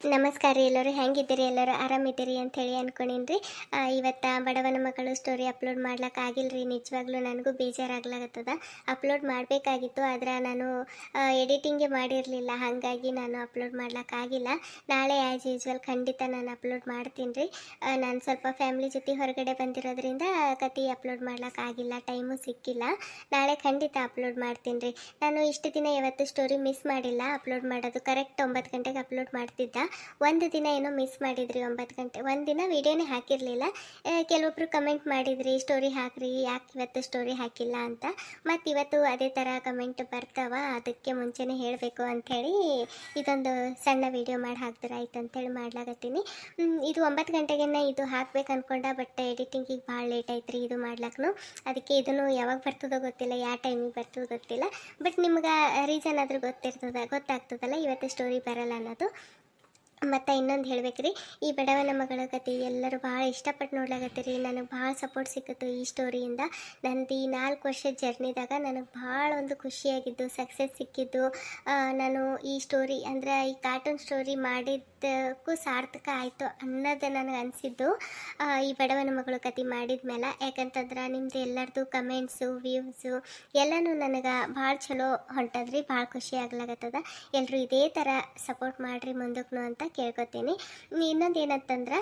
ನಮಸ್ಕಾರ ರೀ ಎಲ್ಲರೂ ಹೆಂಗಿದ್ದೀರಿ ಎಲ್ಲರೂ ಆರಾಮಿದ್ದೀರಿ ಅಂಥೇಳಿ ಅಂದ್ಕೊಂಡೀನಿ. ಇವತ್ತು ಬಡವನ ಮಗಳು ಸ್ಟೋರಿ ಅಪ್ಲೋಡ್ ಮಾಡ್ಲಿಕ್ಕೆ ಆಗಿಲ್ಲ ರೀ. ನಿಜವಾಗ್ಲೂ ನನಗೂ ಬೇಜಾರಾಗ್ಲಾಗತ್ತದ. ಅಪ್ಲೋಡ್ ಮಾಡಬೇಕಾಗಿತ್ತು, ಆದರೆ ನಾನು ಎಡಿಟಿಂಗೇ ಮಾಡಿರಲಿಲ್ಲ, ಹಾಗಾಗಿ ನಾನು ಅಪ್ಲೋಡ್ ಮಾಡ್ಲಿಕ್ಕಾಗಿಲ್ಲ. ನಾಳೆ ಆ್ಯಸ್ ಯೂಸ್ವಲ್ ಖಂಡಿತ ನಾನು ಅಪ್ಲೋಡ್ ಮಾಡ್ತೀನಿ ರೀ. ನಾನು ಸ್ವಲ್ಪ ಫ್ಯಾಮ್ಲಿ ಜೊತೆ ಹೊರಗಡೆ ಬಂದಿರೋದ್ರಿಂದ ಕತೆ ಅಪ್ಲೋಡ್ ಮಾಡ್ಲಿಕ್ಕಾಗಿಲ್ಲ, ಟೈಮು ಸಿಕ್ಕಿಲ್ಲ. ನಾಳೆ ಖಂಡಿತ ಅಪ್ಲೋಡ್ ಮಾಡ್ತೀನಿ ರೀ. ನಾನು ಇಷ್ಟು ದಿನ ಯಾವತ್ತೂ ಸ್ಟೋರಿ ಮಿಸ್ ಮಾಡಿಲ್ಲ. ಅಪ್ಲೋಡ್ ಮಾಡೋದು ಕರೆಕ್ಟ್ 9 ಗಂಟೆಗೆ ಅಪ್ಲೋಡ್ ಮಾಡ್ತಿದ್ದ. ಒಂದು ದಿನ ಏನೋ ಮಿಸ್ ಮಾಡಿದ್ರಿ, 9 ಗಂಟೆ ಒಂದು ದಿನ ವೀಡಿಯೋನೇ ಹಾಕಿರಲಿಲ್ಲ. ಕೆಲವೊಬ್ರು ಕಮೆಂಟ್ ಮಾಡಿದ್ರಿ, ಸ್ಟೋರಿ ಹಾಕ್ರಿ, ಯಾಕೆ ಇವತ್ತು ಸ್ಟೋರಿ ಹಾಕಿಲ್ಲ ಅಂತ. ಮತ್ತು ಇವತ್ತು ಅದೇ ಥರ ಕಮೆಂಟ್ ಬರ್ತಾವ, ಅದಕ್ಕೆ ಮುಂಚೆನೇ ಹೇಳಬೇಕು ಅಂಥೇಳಿ ಇದೊಂದು ಸಣ್ಣ ವೀಡಿಯೋ ಮಾಡಿ ಹಾಕ್ತಾರೆ ಆಯ್ತು ಅಂಥೇಳಿ ಮಾಡ್ಲಾಗತ್ತೀನಿ. ಇದು 9 ಗಂಟೆಗೆ ಇದು ಹಾಕ್ಬೇಕು ಅಂದ್ಕೊಂಡ, ಬಟ್ ಎಡಿಟಿಂಗಿಗೆ ಭಾಳ ಲೇಟ್ ಆಯ್ತು ರೀ ಇದು ಮಾಡ್ಲಕ್ಕೂ. ಅದಕ್ಕೆ ಇದನ್ನು ಯಾವಾಗ ಬರ್ತದೋ ಗೊತ್ತಿಲ್ಲ, ಯಾವ ಟೈಮಿಗೆ ಬರ್ತದೋ ಗೊತ್ತಿಲ್ಲ. ಬಟ್ ನಿಮ್ಗೆ ರೀಸನ್ ಆದರೂ ಗೊತ್ತಾಗ್ತದಲ್ಲ ಇವತ್ತು ಸ್ಟೋರಿ ಬರಲ್ಲ ಅನ್ನೋದು. ಮತ್ತು ಇನ್ನೊಂದು ಹೇಳ್ಬೇಕು ರೀ, ಈ ಬಡವನ ಮಗಳ ಕತೆ ಎಲ್ಲರೂ ಭಾಳ ಇಷ್ಟಪಟ್ಟು ನೋಡ್ಲಾಗತ್ತೀರಿ. ನನಗೆ ಭಾಳ ಸಪೋರ್ಟ್ ಸಿಕ್ಕಿತ್ತು ಈ ಸ್ಟೋರಿಯಿಂದ. ನಂದು ಈ 4 ವರ್ಷದ ಜರ್ನಿದಾಗ ನನಗೆ ಭಾಳ ಒಂದು ಖುಷಿಯಾಗಿದ್ದು, ಸಕ್ಸಸ್ ಸಿಕ್ಕಿದ್ದು. ನಾನು ಈ ಸ್ಟೋರಿ ಅಂದರೆ ಈ ಕಾರ್ಟೂನ್ ಸ್ಟೋರಿ ಮಾಡಿದ್ದಕ್ಕೂ ಸಾರ್ಥಕ ಆಯಿತು ಅನ್ನೋದು ನನಗೆ ಅನಿಸಿದ್ದು ಈ ಬಡವನ ಮಗಳು ಕತೆ ಮಾಡಿದ ಮೇಲೆ. ಯಾಕಂತಂದ್ರೆ ನಿಮ್ಮದು ಎಲ್ಲರದು ಕಮೆಂಟ್ಸು, ವ್ಯೂಸು ಎಲ್ಲನೂ ನನಗೆ ಭಾಳ ಚಲೋ ಹೊಂಟದ್ರಿ, ಭಾಳ ಖುಷಿ ಆಗ್ಲಾಗತ್ತದ. ಎಲ್ಲರೂ ಇದೇ ಥರ ಸಪೋರ್ಟ್ ಮಾಡಿರಿ ಮುಂದಕ್ಕೂ ಅಂತ ಕೇಳ್ಕೊತೀನಿ. ಇನ್ನೊಂದು ಏನಂತಂದ್ರೆ,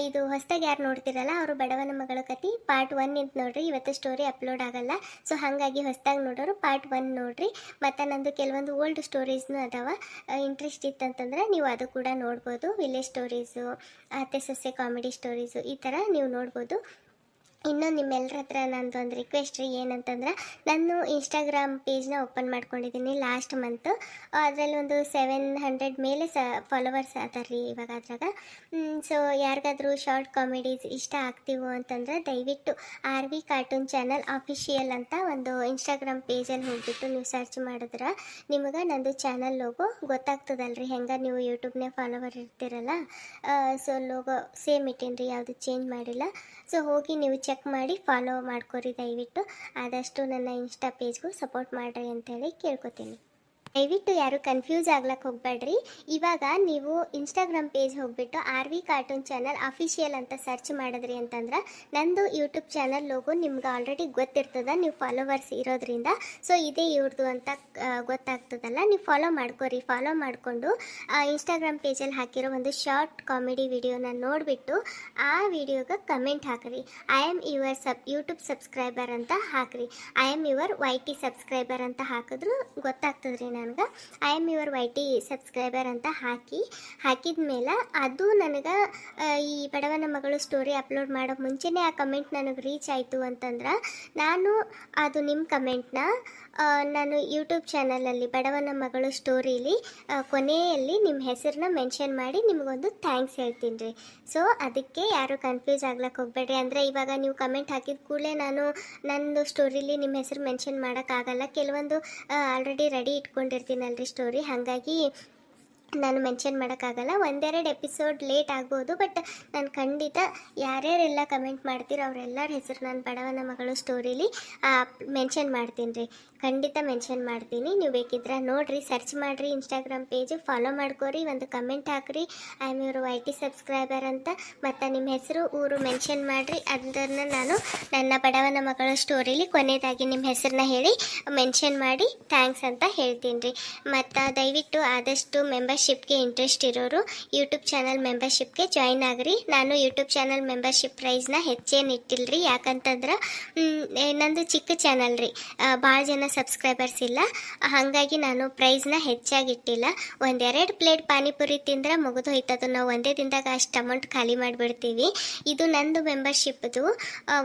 ಇದು ಹೊಸದಾಗಿ ಯಾರು ನೋಡ್ತಿರಲ್ಲ ಅವರು ಬಡವನ ಮಗಳ ಕತೆ ಪಾರ್ಟ್ 1 ಅಂತ ನೋಡ್ರಿ. ಇವತ್ತು ಸ್ಟೋರಿ ಅಪ್ಲೋಡ್ ಆಗಲ್ಲ, ಸೊ ಹಾಗಾಗಿ ಹೊಸದಾಗಿ ನೋಡೋರು ಪಾರ್ಟ್ 1 ನೋಡ್ರಿ. ಮತ್ತು ನಂದು ಕೆಲವೊಂದು ಓಲ್ಡ್ ಸ್ಟೋರೀಸ್ನೂ ಅದಾವ, ಇಂಟ್ರೆಸ್ಟ್ ಇತ್ತಂತಂದ್ರೆ ನೀವು ಅದು ಕೂಡ ನೋಡ್ಬೋದು. ವಿಲೇಜ್ ಸ್ಟೋರೀಸು, ಅತ್ತೆ ಸೊಸೆ ಕಾಮಿಡಿ ಸ್ಟೋರೀಸು, ಈ ಥರ ನೀವು ನೋಡ್ಬೋದು. ಇನ್ನೊಂದು ನಿಮ್ಮೆಲ್ಲರ ಹತ್ರ ನಂದು ಒಂದು ರಿಕ್ವೆಸ್ಟ್ ರೀ, ಏನಂತಂದ್ರೆ ನಾನು ಇನ್ಸ್ಟಾಗ್ರಾಮ್ ಪೇಜ್ನ ಓಪನ್ ಮಾಡ್ಕೊಂಡಿದ್ದೀನಿ ಲಾಸ್ಟ್ ಮಂತು. ಅದರಲ್ಲಿ ಒಂದು 700 ಮೇಲೆ ಫಾಲೋವರ್ಸ್ ಅದಾರ ರೀ ಇವಾಗ ಅದ್ರಾಗ. ಸೊ ಯಾರಿಗಾದ್ರೂ ಶಾರ್ಟ್ ಕಾಮಿಡೀಸ್ ಇಷ್ಟ ಆಗ್ತೀವೋ ಅಂತಂದ್ರೆ ದಯವಿಟ್ಟು RV ಕಾರ್ಟೂನ್ ಚಾನಲ್ ಅಫಿಷಿಯಲ್ ಅಂತ ಒಂದು ಇನ್ಸ್ಟಾಗ್ರಾಮ್ ಪೇಜಲ್ಲಿ ಹೋಗ್ಬಿಟ್ಟು ನೀವು ಸರ್ಚ್ ಮಾಡಿದ್ರೆ ನಿಮಗೆ ನಂದು ಚಾನಲ್ ಲೋಗೋ ಗೊತ್ತಾಗ್ತದಲ್ರಿ. ಹೆಂಗೆ ನೀವು ಯೂಟ್ಯೂಬ್ನೇ ಫಾಲೋವರ್ ಇರ್ತೀರಲ್ಲ, ಸೊ ಲೋಗೋ ಸೇಮ್ ಇಟ್ಟೀನಿ ರೀ, ಯಾವುದು ಚೇಂಜ್ ಮಾಡಿಲ್ಲ. ಸೊ ಹೋಗಿ ನೀವು ಚೆಕ್ ಮಾಡಿ ಫಾಲೋ ಮಾಡ್ಕೊರಿ ದಯವಿಟ್ಟು. ಆದಷ್ಟು ನನ್ನ ಇನ್ಸ್ಟಾ ಪೇಜ್ಗೂ ಸಪೋರ್ಟ್ ಮಾಡಿರಿ ಅಂತೇಳಿ ಕೇಳ್ಕೊತೀನಿ. ದಯವಿಟ್ಟು ಯಾರು ಕನ್ಫ್ಯೂಸ್ ಆಗ್ಲಕ್ಕೆ ಹೋಗ್ಬೇಡ್ರಿ. ಇವಾಗ ನೀವು ಇನ್ಸ್ಟಾಗ್ರಾಮ್ ಪೇಜ್ ಹೋಗ್ಬಿಟ್ಟು RV ಕಾರ್ಟೂನ್ ಚಾನಲ್ ಅಫಿಷಿಯಲ್ ಅಂತ ಸರ್ಚ್ ಮಾಡಿದ್ರಿ ಅಂತಂದ್ರೆ ನಂದು ಯೂಟ್ಯೂಬ್ ಚಾನಲ್ ಲೋಗೋ ನಿಮ್ಗೆ ಆಲ್ರೆಡಿ ಗೊತ್ತಿರ್ತದ, ನೀವು ಫಾಲೋವರ್ಸ್ ಇರೋದ್ರಿಂದ. ಸೊ ಇದೇ ಇವ್ರದ್ದು ಅಂತ ಗೊತ್ತಾಗ್ತದಲ್ಲ, ನೀವು ಫಾಲೋ ಮಾಡ್ಕೊರಿ. ಫಾಲೋ ಮಾಡಿಕೊಂಡು ಇನ್ಸ್ಟಾಗ್ರಾಮ್ ಪೇಜಲ್ಲಿ ಹಾಕಿರೋ ಒಂದು ಶಾರ್ಟ್ ಕಾಮಿಡಿ ವಿಡಿಯೋನ ನೋಡಿಬಿಟ್ಟು ಆ ವಿಡಿಯೋಗೆ ಕಮೆಂಟ್ ಹಾಕಿರಿ. I am your YouTube subscriber ಅಂತ ಹಾಕಿರಿ. I am your YT subscriber ಅಂತ ಹಾಕಿದ್ರು ಗೊತ್ತಾಗ್ತದ್ರಿ ನನಗೆ. I am your YT subscriber ಅಂತ ಹಾಕಿದ ಮೇಲೆ ಅದು ನನಗೆ ಈ ಬಡವನ ಮಗಳು ಸ್ಟೋರಿ ಅಪ್ಲೋಡ್ ಮಾಡೋ ಮುಂಚೆನೇ ಆ ಕಮೆಂಟ್ ನನಗೆ ರೀಚ್ ಆಯಿತು ಅಂತಂದ್ರೆ ನಾನು ಅದು ನಿಮ್ಮ ಕಮೆಂಟ್ನ ನಾನು ಯೂಟ್ಯೂಬ್ ಚಾನಲಲ್ಲಿ ಬಡವನ ಮಗಳು ಸ್ಟೋರೀಲಿ ಕೊನೆಯಲ್ಲಿ ನಿಮ್ಮ ಹೆಸರನ್ನ ಮೆನ್ಷನ್ ಮಾಡಿ ನಿಮಗೊಂದು ಥ್ಯಾಂಕ್ಸ್ ಹೇಳ್ತೀನಿ ರೀ. ಸೊ ಅದಕ್ಕೆ ಯಾರು ಕನ್ಫ್ಯೂಸ್ ಆಗ್ಲಕ್ಕೆ ಹೋಗಬೇಡ್ರಿ. ಅಂದರೆ ಇವಾಗ ನೀವು ಕಮೆಂಟ್ ಹಾಕಿದ ಕೂಡಲೇ ನಾನು ನಂದು ಸ್ಟೋರಿಲಿ ನಿಮ್ಮ ಹೆಸರು ಮೆನ್ಷನ್ ಮಾಡೋಕ್ಕಾಗಲ್ಲ. ಕೆಲವೊಂದು ಆಲ್ರೆಡಿ ರೆಡಿ ಇಟ್ಕೊಂಡಿರ್ತೀನಲ್ರಿ ಸ್ಟೋರಿ, ಹಾಗಾಗಿ ನಾನು ಮೆನ್ಷನ್ ಮಾಡೋಕ್ಕಾಗಲ್ಲ. 1-2 ಎಪಿಸೋಡ್ ಲೇಟ್ ಆಗ್ಬೋದು, ಬಟ್ ನಾನು ಖಂಡಿತ ಯಾರ್ಯಾರೆಲ್ಲ ಕಮೆಂಟ್ ಮಾಡ್ತೀರೋ ಅವರೆಲ್ಲರ ಹೆಸರು ನಾನು ಬಡವನ ಮಗಳು ಸ್ಟೋರೀಲಿ ಮೆನ್ಷನ್ ಮಾಡ್ತೀನಿ ರೀ, ಖಂಡಿತ ಮೆನ್ಷನ್ ಮಾಡ್ತೀನಿ. ನೀವು ಬೇಕಿದ್ರೆ ನೋಡಿರಿ, ಸರ್ಚ್ ಮಾಡಿರಿ ಇನ್ಸ್ಟಾಗ್ರಾಮ್ ಪೇಜು, ಫಾಲೋ ಮಾಡ್ಕೊರಿ, ಒಂದು ಕಮೆಂಟ್ ಹಾಕಿರಿ I am your YT subscriber ಅಂತ, ಮತ್ತು ನಿಮ್ಮ ಹೆಸರು ಊರು ಮೆನ್ಷನ್ ಮಾಡಿರಿ. ಅದನ್ನು ನಾನು ನನ್ನ ಬಡವನ ಮಗಳ ಸ್ಟೋರೀಲಿ ಕೊನೆಯದಾಗಿ ನಿಮ್ಮ ಹೆಸರನ್ನ ಹೇಳಿ ಮೆನ್ಷನ್ ಮಾಡಿ ಥ್ಯಾಂಕ್ಸ್ ಅಂತ ಹೇಳ್ತೀನಿ ರೀ. ಮತ್ತು ದಯವಿಟ್ಟು ಆದಷ್ಟು ಮೆಂಬರ್ಶಿಪ್ಗೆ ಇಂಟ್ರೆಸ್ಟ್ ಇರೋರು ಯೂಟ್ಯೂಬ್ ಚಾನಲ್ ಮೆಂಬರ್ಶಿಪ್ಗೆ ಜಾಯಿನ್ ಆಗಿರಿ. ನಾನು ಯೂಟ್ಯೂಬ್ ಚಾನಲ್ ಮೆಂಬರ್ಶಿಪ್ ಪ್ರೈಸ್ನ ಹೆಚ್ಚೇನು ಇಟ್ಟಿಲ್ಲ ರೀ, ಯಾಕಂತಂದ್ರೆ ನಂದು ಚಿಕ್ಕ ಚಾನಲ್ ರೀ, ಭಾಳ ಜನ ಸಬ್ಸ್ಕ್ರೈಬರ್ಸ್ ಇಲ್ಲ, ಹಾಗಾಗಿ ನಾನು ಪ್ರೈಸ್ನ ಹೆಚ್ಚಾಗಿ ಇಟ್ಟಿಲ್ಲ. 1-2 ಪ್ಲೇಟ್ ಪಾನಿಪುರಿ ತಿಂದ್ರೆ ಮುಗಿದು ಹೋಯ್ತದು, ನಾವು ಒಂದೇ ದಿನದಾಗ ಅಷ್ಟು ಅಮೌಂಟ್ ಖಾಲಿ ಮಾಡಿಬಿಡ್ತೀವಿ. ಇದು ನಂದು ಮೆಂಬರ್ಶಿಪ್ದು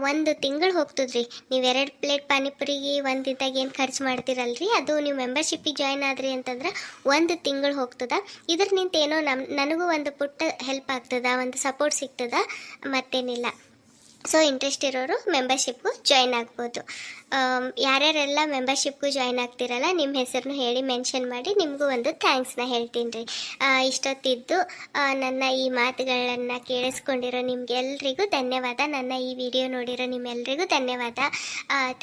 1 ತಿಂಗಳು ಹೋಗ್ತದ್ರಿ. ನೀವು 2 ಪ್ಲೇಟ್ ಪಾನಿಪುರಿಗೆ ಒಂದು ದಿನದಾಗ ಏನು ಖರ್ಚು ಮಾಡ್ತೀರಲ್ರಿ, ಅದು ನೀವು ಮೆಂಬರ್ಶಿಪ್ಪಿಗೆ ಜಾಯಿನ್ ಆದ್ರಿ ಅಂತಂದ್ರೆ 1 ತಿಂಗಳು ಹೋಗ್ತದ. ಇದ್ರ ನಿಂತ ಏನೋ ನನಗೂ ಒಂದು ಪುಟ್ಟ ಹೆಲ್ಪ್ ಆಗ್ತದ, ಒಂದು ಸಪೋರ್ಟ್ ಸಿಗ್ತದ, ಮತ್ತೇನಿಲ್ಲ. ಸೊ ಇಂಟ್ರೆಸ್ಟ್ ಇರೋರು ಮೆಂಬರ್ಶಿಪ್ಗೂ ಜಾಯ್ನ್ ಆಗ್ಬೋದು. ಯಾರ್ಯಾರೆಲ್ಲ ಮೆಂಬರ್ಶಿಪ್ಗೂ ಜಾಯ್ನ್ ಆಗ್ತಿರಲ್ಲ ನಿಮ್ಮ ಹೆಸರನ್ನು ಹೇಳಿ ಮೆನ್ಷನ್ ಮಾಡಿ ನಿಮಗೂ ಒಂದು ಥ್ಯಾಂಕ್ಸ್ನ ಹೇಳ್ತೀನಿ ರೀ. ಇಷ್ಟೊತ್ತಿದ್ದು ನನ್ನ ಈ ಮಾತುಗಳನ್ನು ಕೇಳಿಸ್ಕೊಂಡಿರೋ ನಿಮಗೆಲ್ರಿಗೂ ಧನ್ಯವಾದ. ನನ್ನ ಈ ವಿಡಿಯೋ ನೋಡಿರೋ ನಿಮ್ಮೆಲ್ರಿಗೂ ಧನ್ಯವಾದ.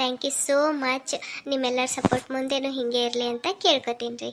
Thank you so much. ನಿಮ್ಮೆಲ್ಲರ ಸಪೋರ್ಟ್ ಮುಂದೆನೂ ಹೀಗೆ ಇರಲಿ ಅಂತ ಕೇಳ್ಕೊತೀನಿ ರೀ.